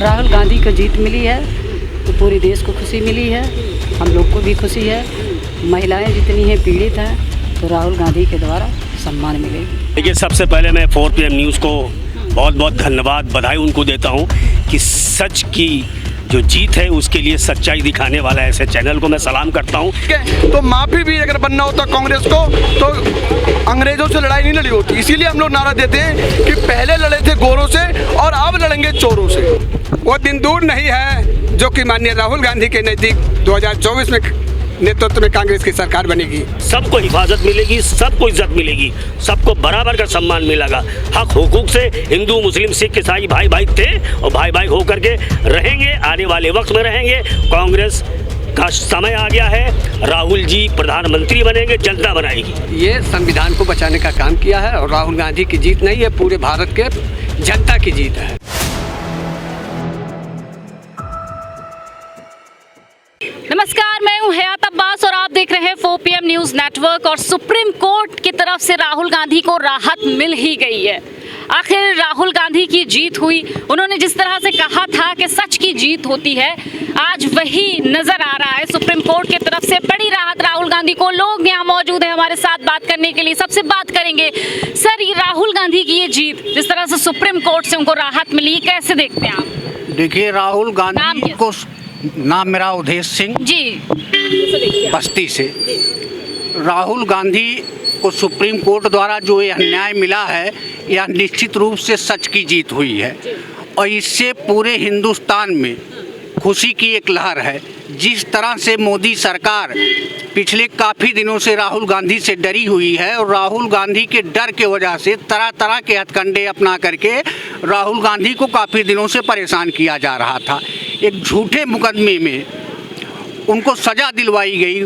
राहुल गांधी को जीत मिली है तो पूरे देश को खुशी मिली है, हम लोग को भी खुशी है। महिलाएं जितनी हैं पीड़ित हैं तो राहुल गांधी के द्वारा सम्मान मिलेगी। देखिए, सबसे पहले मैं 4 PM न्यूज़ को बहुत बहुत धन्यवाद, बधाई उनको देता हूं कि सच की जो जीत है उसके लिए सच्चाई दिखाने वाला ऐसे चैनल को मैं सलाम करता हूं। तो माफ़ी भी अगर बनना होता कांग्रेस को तो अंग्रेज़ों से लड़ाई नहीं लड़ी होती। इसीलिए हम लोग नारा देते हैं कि पहले लड़े थे गोरों से और अब लड़ेंगे चोरों से। वो दिन दूर नहीं है जो कि माननीय राहुल गांधी के नज़दीक 2024 में नेतृत्व में कांग्रेस की सरकार बनेगी। सबको हिफाजत मिलेगी, सबको इज्जत मिलेगी, सबको बराबर का सम्मान मिलेगा। हक हुकूक से हिंदू मुस्लिम सिख ईसाई भाई भाई थे और भाई भाई होकर के रहेंगे, आने वाले वक्त में रहेंगे। कांग्रेस का समय आ गया है, राहुल जी प्रधानमंत्री बनेंगे, जनता बनाएगी। ये संविधान को बचाने का काम किया है और राहुल गांधी की जीत नहीं है, पूरे भारत के जनता की जीत है। नमस्कार, मैं हूं हयात अब्बास और आप देख रहे हैं 4 PM न्यूज़ नेटवर्क। और सुप्रीम कोर्ट की तरफ से राहुल गांधी को राहत मिल ही गई है। आखिर राहुल गांधी की जीत हुई। उन्होंने जिस तरह से कहा था कि सच की जीत होती है, आज वही नजर आ रहा है। सुप्रीम कोर्ट की तरफ से बड़ी राहत राहुल गांधी को। लोग यहाँ मौजूद हैं हमारे साथ बात करने के लिए, सबसे बात करेंगे। सर, ये राहुल गांधी की ये जीत, जिस तरह से सुप्रीम कोर्ट से उनको राहत मिली, कैसे देखते हैं आप? देखिए, राहुल गांधी को, नाम मेरा उदेश सिंह जी, बस्ती से। राहुल गांधी को सुप्रीम कोर्ट द्वारा जो यह न्याय मिला है, यह निश्चित रूप से सच की जीत हुई है और इससे पूरे हिंदुस्तान में खुशी की एक लहर है। जिस तरह से मोदी सरकार पिछले काफ़ी दिनों से राहुल गांधी से डरी हुई है और राहुल गांधी के डर के वजह से तरह तरह के हथकंडे अपना करके राहुल गांधी को काफ़ी दिनों से परेशान किया जा रहा था। एक झूठे मुकदमे में उनको सज़ा दिलवाई गई,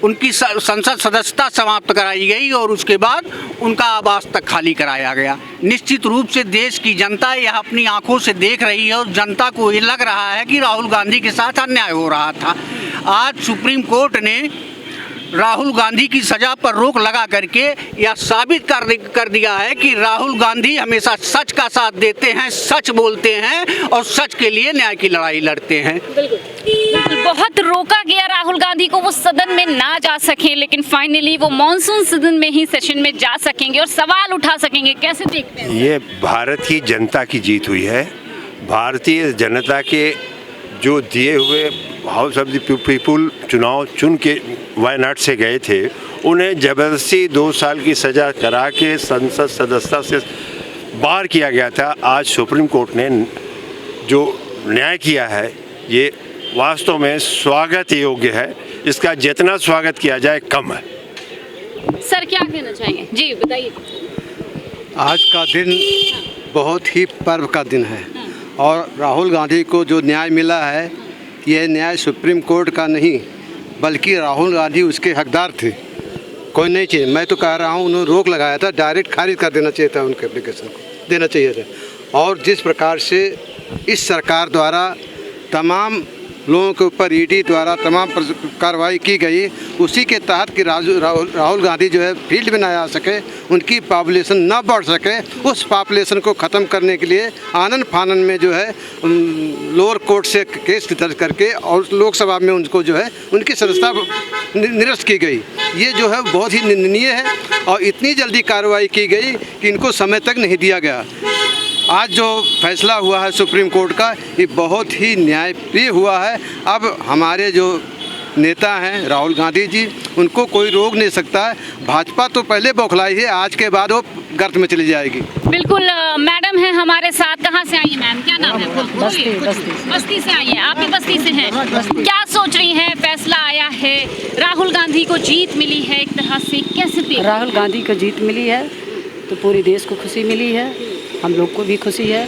उनकी संसद सदस्यता समाप्त कराई गई और उसके बाद उनका आवास तक खाली कराया गया। निश्चित रूप से देश की जनता यह अपनी आंखों से देख रही है और जनता को ये लग रहा है कि राहुल गांधी के साथ अन्याय हो रहा था। आज सुप्रीम कोर्ट ने राहुल गांधी की सज़ा पर रोक लगा करके यह साबित कर दिया है कि राहुल गांधी हमेशा सच का साथ देते हैं, सच बोलते हैं और सच के लिए न्याय की लड़ाई लड़ते हैं। बिल्कुल, बहुत रोका गया राहुल गांधी को, वो सदन में ना जा सके, लेकिन फाइनली वो मॉनसून सदन में ही सेशन में जा सकेंगे और सवाल उठा सकेंगे। कैसे देखते हैं? ये भारत की जनता की जीत हुई है। भारतीय जनता के जो दिए हुए हाउस ऑफ द पीपुल चुनाव चुन के वायनाड से गए थे, उन्हें ज़बरदस्ती 2 साल की सज़ा करा के संसद सदस्यता से बाहर किया गया था। आज सुप्रीम कोर्ट ने जो न्याय किया है, ये वास्तव में स्वागत योग्य है। इसका जितना स्वागत किया जाए कम है। सर, क्या कहना चाहेंगे? जी बताइए। आज का दिन बहुत ही पर्व का दिन है और राहुल गांधी को जो न्याय मिला है, यह न्याय सुप्रीम कोर्ट का नहीं बल्कि राहुल गांधी उसके हकदार थे। कोई नहीं चाहिए, मैं तो कह रहा हूँ उन्होंने रोक लगाया था, डायरेक्ट खारिज कर देना चाहिए था, उनके एप्लीकेशन को देना चाहिए था। और जिस प्रकार से इस सरकार द्वारा तमाम लोगों के ऊपर ईडी द्वारा तमाम कार्रवाई की गई, उसी के तहत कि राहुल गांधी जो है फील्ड में ना आ सके, उनकी पॉपुलेशन ना बढ़ सके, उस पॉपुलेशन को ख़त्म करने के लिए आनन फानन में जो है लोअर कोर्ट से केस दर्ज करके और लोकसभा में उनको जो है उनकी सदस्यता निरस्त की गई। ये जो है बहुत ही निंदनीय है और इतनी जल्दी कार्रवाई की गई कि इनको समय तक नहीं दिया गया। आज जो फैसला हुआ है सुप्रीम कोर्ट का, ये बहुत ही न्यायप्रिय हुआ है। अब हमारे जो नेता हैं राहुल गांधी जी, उनको कोई रोक नहीं सकता है। भाजपा तो पहले बौखलाई है, आज के बाद वो गर्त में चली जाएगी। बिल्कुल, मैडम है हमारे साथ। कहाँ से आई है मैम? क्या नाम है? बस्ती से आई है। आप भी बस्ती से हैं? क्या सोच रही हैं? फैसला आया है, राहुल गांधी को जीत मिली है एक तरह से, कैसे देखते? राहुल गांधी को जीत मिली है तो पूरे देश को खुशी मिली है, हम लोग को भी खुशी है।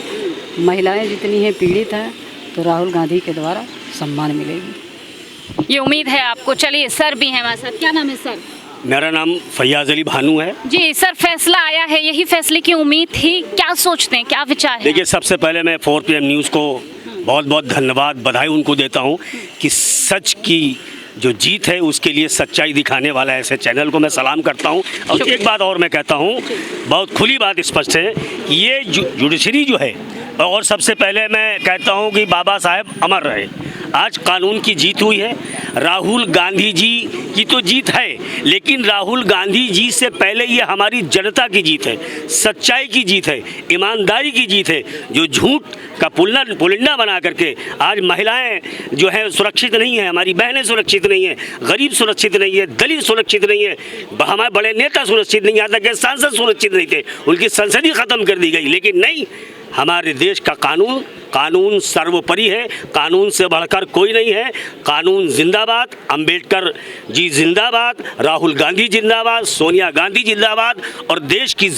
महिलाएं जितनी हैं पीड़ित हैं तो राहुल गांधी के द्वारा सम्मान मिलेगी, ये उम्मीद है आपको। चलिए, सर भी हैं हमारे साथ। क्या नाम है सर? मेरा नाम फैयाज अली भानू है। जी सर, फैसला आया है, यही फैसले की उम्मीद थी, क्या सोचते हैं, क्या विचार है? देखिए, सबसे पहले मैं 4 PM न्यूज़ को बहुत बहुत धन्यवाद, बधाई उनको देता हूं कि सच की जो जीत है उसके लिए सच्चाई दिखाने वाला ऐसे चैनल को मैं सलाम करता हूँ। और एक बात और मैं कहता हूँ, बहुत खुली बात स्पष्ट है, ये जुडिशरी जो है, और सबसे पहले मैं कहता हूँ कि बाबा साहेब अमर रहे। आज कानून की जीत हुई है, राहुल गांधी जी की तो जीत है, लेकिन राहुल गांधी जी से पहले ये हमारी जनता की जीत है, सच्चाई की जीत है, ईमानदारी की जीत है। जो झूठ का पुलिंदा बना करके आज महिलाएं जो है सुरक्षित नहीं है, हमारी बहनें सुरक्षित नहीं है, गरीब सुरक्षित नहीं है, दलित सुरक्षित नहीं है, हमारे बड़े नेता सुरक्षित नहीं, यहाँ तक के सांसद सुरक्षित नहीं थे, उनकी संसद ही खत्म कर दी गई। लेकिन नहीं, हमारे देश का कानून सर्वोपरि है, कानून से बढ़कर कोई नहीं है। कानून जिंदाबाद, अंबेडकर जी जिंदाबाद, राहुल गांधी जिंदाबाद, सोनिया गांधी जिंदाबाद, और देश की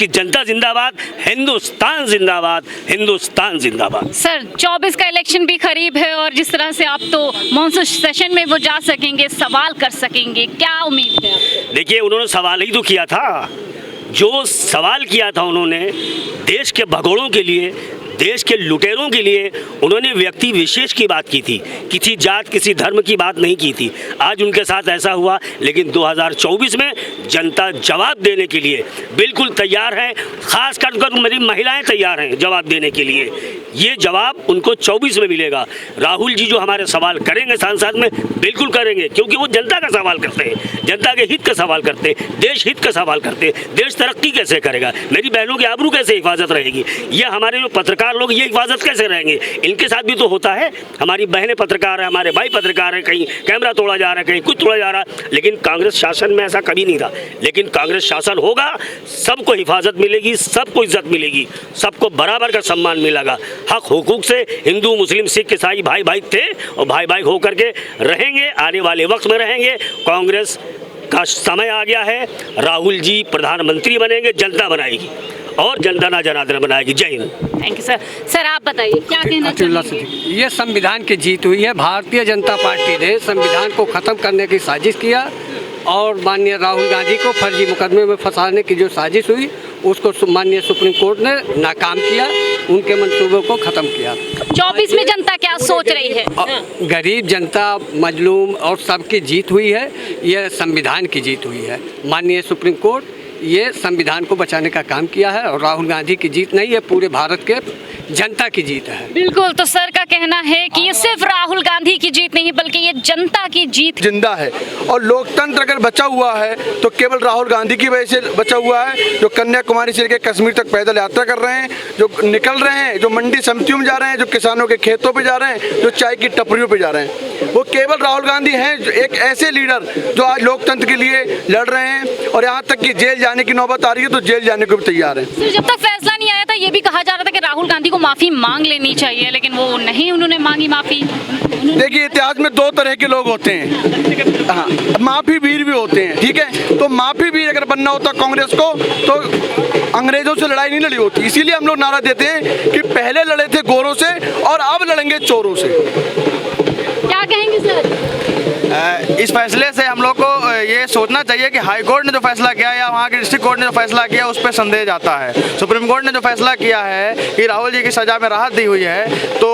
जनता जिंदाबाद, हिंदुस्तान जिंदाबाद, हिंदुस्तान जिंदाबाद। सर 24 का इलेक्शन भी करीब है और जिस तरह से आप तो मॉनसून सेशन में वो जा सकेंगे, सवाल कर सकेंगे, क्या उम्मीद है आपको? देखिए, उन्होंने सवाल ही तो किया था, जो सवाल किया था उन्होंने देश के भगोड़ों के लिए, देश के लुटेरों के लिए उन्होंने व्यक्ति विशेष की बात की थी, किसी जात किसी धर्म की बात नहीं की थी। आज उनके साथ ऐसा हुआ, लेकिन 2024 में जनता जवाब देने के लिए बिल्कुल तैयार है, खास कर मेरी महिलाएं तैयार हैं जवाब देने के लिए। ये जवाब उनको 24 में मिलेगा। राहुल जी जो हमारे सवाल करेंगे सांसद में, बिल्कुल करेंगे, क्योंकि वो जनता का सवाल करते हैं, जनता के हित का सवाल करते हैं, देश हित का सवाल करते हैं। देश तरक्की कैसे करेगा, मेरी बहनों की आबरू कैसे हिफाजत रहेगी, ये हमारे जो पत्रकार लोग ये हिफाजत कैसे रहेंगे, इनके साथ भी तो होता है। हमारी बहनें पत्रकार हैं, हमारे भाई पत्रकार हैं, कहीं कैमरा तोड़ा जा रहा है, कहीं कुछ तोड़ा जा रहा है, लेकिन कांग्रेस शासन में ऐसा कभी नहीं था। लेकिन कांग्रेस शासन होगा, सबको हिफाजत मिलेगी, सबको इज्जत मिलेगी, सबको बराबर का सम्मान मिलेगा। हक हुकूक से हिंदू मुस्लिम सिख ईसाई भाई भाई थे और भाई भाई होकर के रहेंगे, आने वाले वक्त में रहेंगे। कांग्रेस का समय आ गया है, राहुल जी प्रधानमंत्री बनेंगे, जनता बनाएगी और जनता ना जनार्दन बनाएगी। जय Hind. Thank you sir. Sir आप बताइए क्या कहना चाहेंगे? ये संविधान की जीत हुई है। भारतीय जनता पार्टी ने संविधान को ख़त्म करने की साजिश किया और माननीय राहुल गांधी को फर्जी मुकदमे में फंसाने की जो साजिश हुई उसको माननीय सुप्रीम कोर्ट ने नाकाम किया, उनके मंसूबों को ख़त्म किया। 24 में जनता क्या सोच रही है? गरीब जनता, मजलूम और सबकी जीत हुई है, यह संविधान की जीत हुई है। माननीय सुप्रीम कोर्ट ये संविधान को बचाने का काम किया है और राहुल गांधी की जीत नहीं है, पूरे भारत के जनता की जीत है। बिल्कुल, तो सर का कहना है कि ये सिर्फ राहुल गांधी की जीत नहीं बल्कि ये जनता की जीत जिंदा है। और लोकतंत्र अगर बचा हुआ है तो केवल राहुल गांधी की वजह से बचा हुआ है, जो कन्याकुमारी से लेकर कश्मीर तक पैदल यात्रा कर रहे हैं, जो निकल रहे हैं, जो मंडी समितियों में जा रहे हैं, जो किसानों के खेतों पे जा रहे हैं, जो चाय की टपरियों पे जा रहे हैं, वो केवल राहुल गांधी हैं, जो एक ऐसे लीडर जो आज लोकतंत्र के लिए लड़ रहे हैं और यहाँ तक कि जेल जाने की नौबत आ रही है तो जेल जाने को भी तैयार है। सर जब तक फैसला नहीं आया था ये भी कहा जा रहा था कि राहुल गांधी को माफी मांग लेनी चाहिए, लेकिन वो नहीं, उन्होंने मांगी माफी। देखिए, इतिहास में दो तरह के लोग होते हैं, हाँ, माफी वीर भी होते हैं, ठीक है। तो माफी वीर अगर बनना होता कांग्रेस को तो अंग्रेजों से लड़ाई नहीं लड़ी होती। इसीलिए हम लोग नारा देते हैं कि पहले लड़े थे गोरों से और अब लड़ेंगे चोरों से। क्या कहेंगे सर? इस फैसले से हम लोग को ये सोचना चाहिए कि हाई कोर्ट ने जो फैसला किया या वहाँ के डिस्ट्रिक्ट कोर्ट ने जो फैसला किया उस पर संदेह जाता है। सुप्रीम कोर्ट ने जो फैसला किया है कि राहुल जी की सज़ा में राहत दी हुई है, तो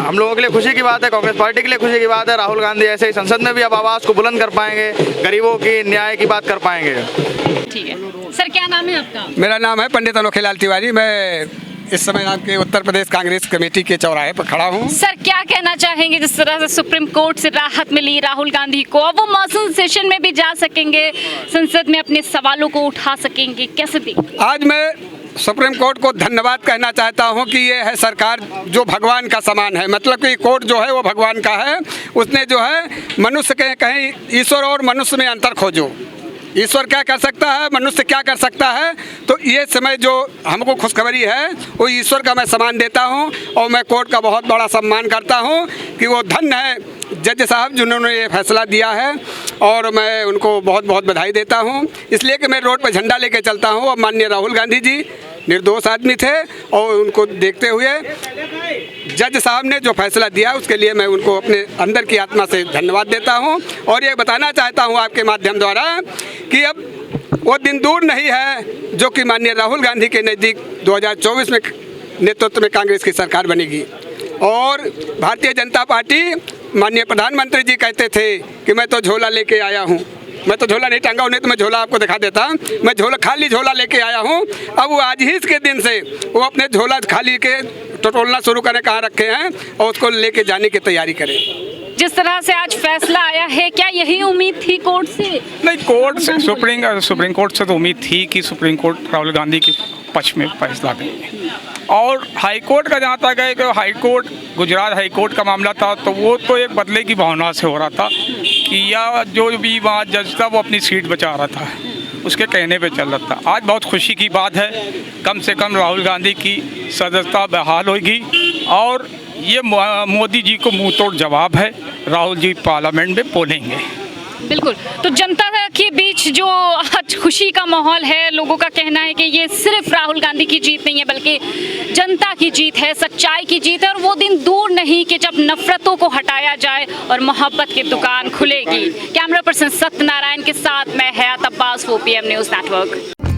हम लोगों के लिए खुशी की बात है, कांग्रेस पार्टी के लिए खुशी की बात है। राहुल गांधी ऐसे ही संसद में भी अब आवाज़ को बुलंद कर पाएंगे, गरीबों की न्याय की बात कर पाएंगे। ठीक है सर, क्या नाम है आपका? मेरा नाम है पंडित अनोखेलाल तिवारी। मैं इस समय आपके उत्तर प्रदेश कांग्रेस कमेटी के चौराहे पर खड़ा हूँ। सर क्या कहना चाहेंगे, जिस तरह से सुप्रीम कोर्ट से राहत मिली राहुल गांधी को, अब वो मॉनसून सेशन में भी जा सकेंगे, संसद में अपने सवालों को उठा सकेंगे, कैसे देखते? आज मैं सुप्रीम कोर्ट को धन्यवाद कहना चाहता हूं कि ये है सरकार जो भगवान का समान है, मतलब कि कोर्ट जो है वो भगवान का है। उसने जो है मनुष्य के कहीं ईश्वर और मनुष्य में अंतर खोजो, ईश्वर क्या कर सकता है, मनुष्य क्या कर सकता है। तो ये समय जो हमको खुशखबरी है वो ईश्वर का मैं सम्मान देता हूँ और मैं कोर्ट का बहुत बड़ा सम्मान करता हूँ कि वो धन्य है जज साहब जिन्होंने ये फैसला दिया है, और मैं उनको बहुत बहुत बधाई देता हूँ। इसलिए कि मैं रोड पर झंडा लेके चलता हूँ और माननीय राहुल गांधी जी निर्दोष आदमी थे और उनको देखते हुए जज साहब ने जो फैसला दिया उसके लिए मैं उनको अपने अंदर की आत्मा से धन्यवाद देता हूं। और ये बताना चाहता हूं आपके माध्यम द्वारा कि अब वो दिन दूर नहीं है जो कि माननीय राहुल गांधी के नज़दीक 2024 में नेतृत्व में कांग्रेस की सरकार बनेगी और भारतीय जनता पार्टी माननीय प्रधानमंत्री जी कहते थे कि मैं तो झोला लेके आया हूँ, मैं तो झोला नहीं टांगा उन्हें, तो मैं झोला आपको दिखा देता, मैं झोला खाली झोला लेके आया हूँ। अब वो आज ही इसके दिन से वो अपने झोला खाली के टटोलना शुरू करें कहाँ रखे हैं और उसको लेके जाने की तैयारी करें। जिस तरह से आज फैसला आया है, क्या यही उम्मीद थी कोर्ट से? नहीं, कोर्ट से सुप्रीम कोर्ट से तो उम्मीद थी कि सुप्रीम कोर्ट राहुल गांधी के पक्ष में फैसला देंगे। और हाई कोर्ट का जहाँ तक है कि high court, Gujarat high court का मामला था, तो वो तो एक बदले की भावना से हो रहा था कि या जो भी वहाँ जज था वो अपनी सीट बचा रहा था, उसके कहने पे चल रहा था। आज बहुत खुशी की बात है, कम से कम राहुल गांधी की सदस्यता बहाल होगी और ये मोदी जी को मुंह तोड़ जवाब है, राहुल जी पार्लियामेंट में बोलेंगे। बिल्कुल। तो जनता के बीच जो आज खुशी का माहौल है, लोगों का कहना है कि ये सिर्फ राहुल गांधी की जीत नहीं है बल्कि जनता की जीत है, सच्चाई की जीत है, और वो दिन दूर नहीं कि जब नफरतों को हटाया जाए और मोहब्बत की दुकान खुलेगी। कैमरा पर्सन सत्यनारायण के साथ मैं हयात अब्बास, 4PM न्यूज़ नेटवर्क।